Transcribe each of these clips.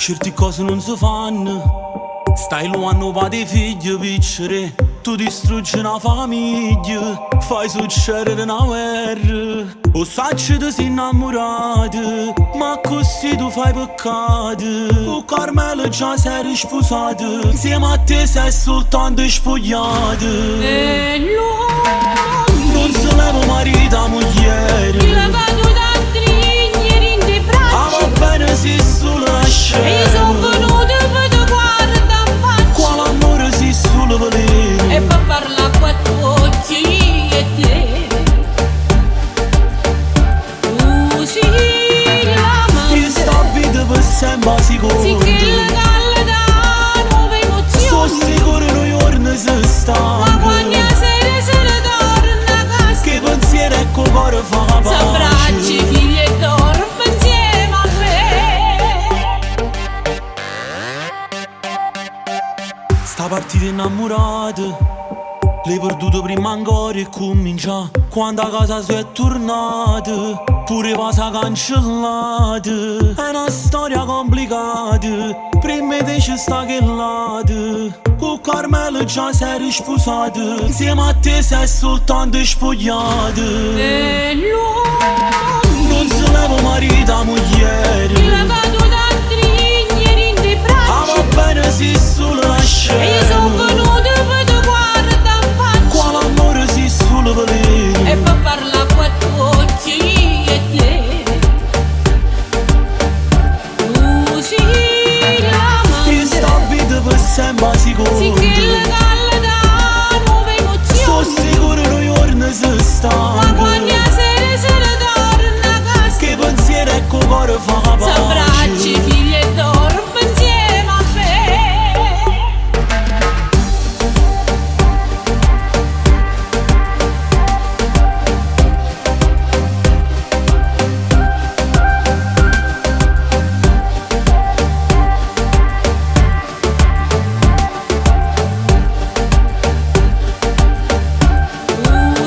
Certe cose non si fanno. Stai luando pa' dei figli piccoli, tu distruggi una famiglia, fai succedere una guerra. O sacci ti sei innamorato, ma così tu fai peccato. Con Carmelo già sei risposato, insieme a te sei soltanto spogliato. E lui non si leva marito a moglie, ti levato da stringere in te braccia. ah va bene se solo la E io scena, sono venuto per te guarda in faccia. quale amore se solo volere. E per parlare a quattro occhi e te usi la Io sto a vita per sempre sicuro, sì che le dalle da nuove sono emozioni. sicuro noi giorni si Ma stanno, quando a sera se ne torna a casa, che pensiero e col cuore fa s'abbracci pace. figli e dorme insieme a me. Sta partita innamorata, l'hai perduto prima ancora e comincia quando a casa si è tornata, pure passa cancellata. È una storia complicata, prima te ci sta che lato. Con Carmelo già sei risposato, insieme a te sei soltanto spogliato. E lui Non si leva marito a moglie, ti levato da stringere in te ah braccia. va bene se solo la E io sono scena, venuto per te guarda in faccia. quale amore se solo E volere. per parlare a quattro occhi e te usi la Io sto a vita per sempre sicuro, sì che le dalle da nuove sono emozioni. sicuro noi giorni si Ma stanno, quando a sera se ne torna a casa, che pensiero e col cuore fa s'abbracci pace. figli e dorme insieme a me.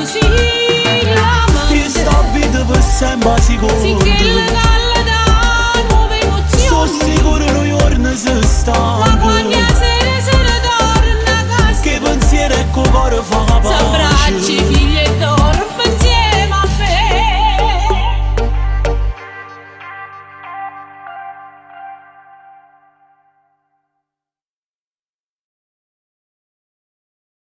Usi la Io sto a vita per sempre sicuro, sì che le dalle da nuove sono emozioni. sicuro noi giorni si Ma stanno, quando a sera se ne torna a casa, che pensiero e col cuore fa s'abbracci pace.